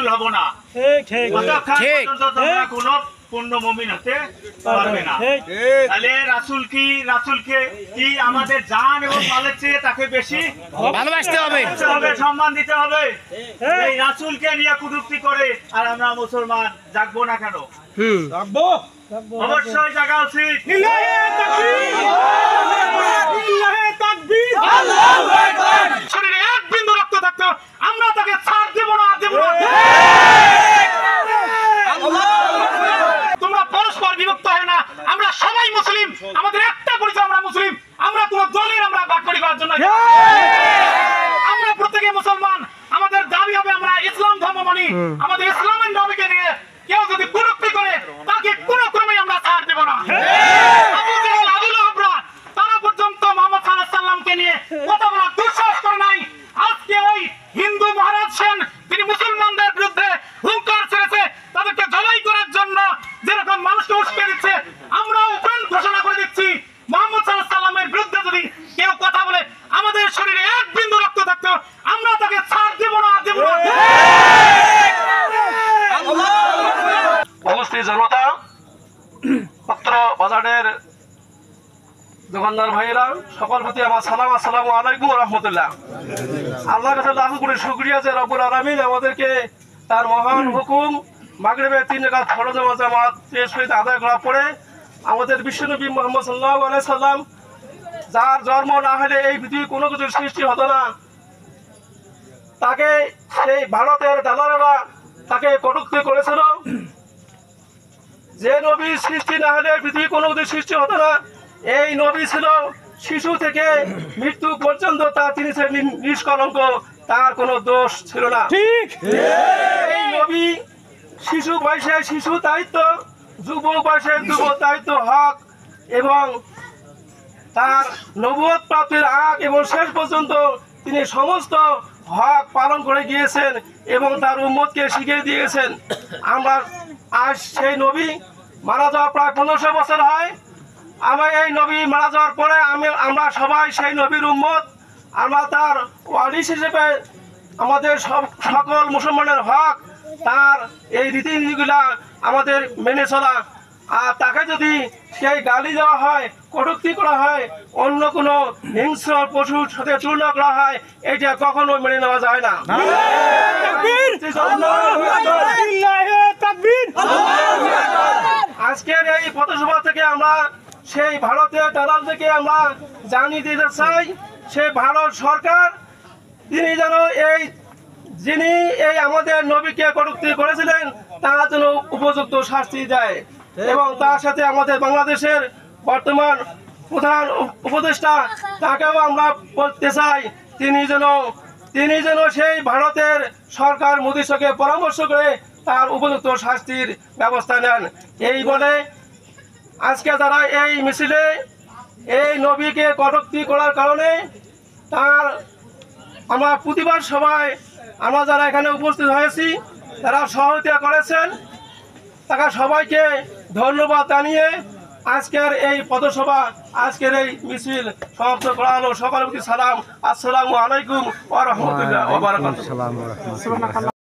রাসূল হব না। তোমরা কোনো পূর্ণ মুমিন হতে পারবে না। তাহলে রাসূলকে কি আমাদের জান এবং মালের চেয়ে তাকে বেশি ভালোবাসতে হবে, সম্মান দিতে হবে। এই রাসূলকে নিয়ে কটূক্তি করে আর আমরা মুসলমান জাগবো না কেন? রাখবো, অবশ্যই জাগা উচিত। শরীরে এক বিন্দু রক্ত থাকতো আমরা তাকে ছাড় দেব না, দেব না। তোমরা পরস্পর বিভক্ত হয় না, আমরা সবাই মুসলিম, আমাদের একটা পরিচয়, আমরা মুসলিম। আমরা কোন দলের আমরা ভাগ করি করার জন্য, আমরা প্রত্যেকে মুসলমান। আমাদের দাবি হবে আমরা ইসলাম ধর্ম মানি। আমাদের ইসলামের নবীকে নিয়ে কেউ যদি কটূক্তি করে তাকে কোন ক্রমে আমরা ছাড় দেব না। তারা পর্যন্ত মুহাম্মদ সাল্লাল্লাহু আলাইহি সাল্লামকে নিয়ে কথা বলার দুঃসাহস করে নাই। আজকে ওই হিন্দু মহারাজ সেন তিনি মুসলমানদের বিরুদ্ধে হুঙ্কার ছেড়েছে, তাদেরকে জবাই করার জন্য যেরকম মানুষকে উস্কে দিচ্ছে, আমরা ওপেন ঘোষণা করে দিচ্ছি মুহাম্মদ সাল্লাল্লাহু আলাইহি সাল্লামের বিরুদ্ধে যদি কেউ কথা বলে আমাদের শরীরে এক বিন্দু রক্ত থাকতো আমরা তাকে ছাড় দেব না, দেব না। উপস্থিত জনতা, পত্র বাজারের দোকানদার ভাইয়েরা, সকল প্রতি আমার সালাম, আসসালামু আলাইকুম ওয়া রাহমাতুল্লাহ। আল্লাহর কাছে লাখ কোটি শুকরিয়া যে রব্বুল আলামিন আমাদেরকে তার মহান হুকুম মাগরিবে 3 রাকাত ফরজ নামাজ জামাত সহিত আদায় করার পরে আমাদের বিশ্বনবী মুহাম্মদ সাল্লাল্লাহু আলাইহি সাল্লাম, যার জন্ম না হলে এই পৃথিবী কোনো কিছুর সৃষ্টি হতো না, তাকে সেই ভারতের দালালেরা তাকে কটূক্তি করেছিল। যে নবীর সৃষ্টি না হলে পৃথিবী কোনো কিছুর সৃষ্টি হতো না, এই নবী ছিল শিশু থেকে মৃত্যু পর্যন্ত তিনি ছিলেন নিষ্কলঙ্ক, তার কোনো দোষ ছিল না। ঠিক, এই নবী শিশু বয়সে শিশু দায়িত্ব, যুবক বয়সে যুবক দায়িত্ব হক, এবং তার নবুয়ত প্রাপ্তির আগ এবং শেষ পর্যন্ত তিনি সমস্ত হক পালন করে গিয়েছেন এবং তার উম্মতকে শিখিয়ে দিয়েছেন। আমরা আজ সেই নবী মারা যাওয়া প্রায় 1500 বছর হয়। আমরা এই নবী মারা যাওয়ার পরে আমরা সবাই সেই নবীর উম্মত, আমরা তার ওয়ারিস হিসেবে আমাদের সকল মুসলমানের হক তার এই রীতিনীতিগুলা আমাদের মেনে চলা। আর তাকে যদি সেই গালি দেওয়া হয়, কটূক্তি করা হয়, অন্য কোনো হিংস্র পশুর সাথে তুলনা করা হয়, এটা কখনো মেনে নেওয়া যায় না। আজকের এই পথসভা থেকে আমরা সেই ভারতের দালাল থেকে আমরা জানিয়ে দিতে চাই, সেই ভারত সরকার তিনি যেন যিনি আমাদের নবীকে কটূক্তি করেছিলেন তার জন্য উপযুক্ত শাস্তি দেয়, এবং তার সাথে আমাদের বাংলাদেশের বর্তমান প্রধান উপদেষ্টা তাকেও আমরা বলতে চাই তিনি যেন সেই ভারতের সরকার মোদির সঙ্গে পরামর্শ করে তার উপযুক্ত শাস্তির ব্যবস্থা নেন। এই বলে আজকে যারা এই মিছিলে এই নবীকে কটূক্তি করার কারণে আমরা প্রতিবাদ সভায় আমরা যারা এখানে উপস্থিত হয়েছি তারা সহযোগিতা করেছেন, তারা সবাইকে ধন্যবাদ জানিয়ে আজকের এই পথসভা, আজকের এই মিছিল সমাপ্ত করা হলো। সকলের প্রতি সালাম, আসসালামু আলাইকুম ওয়া রাহমাতুল্লাহি ওয়া বারাকাতুহু।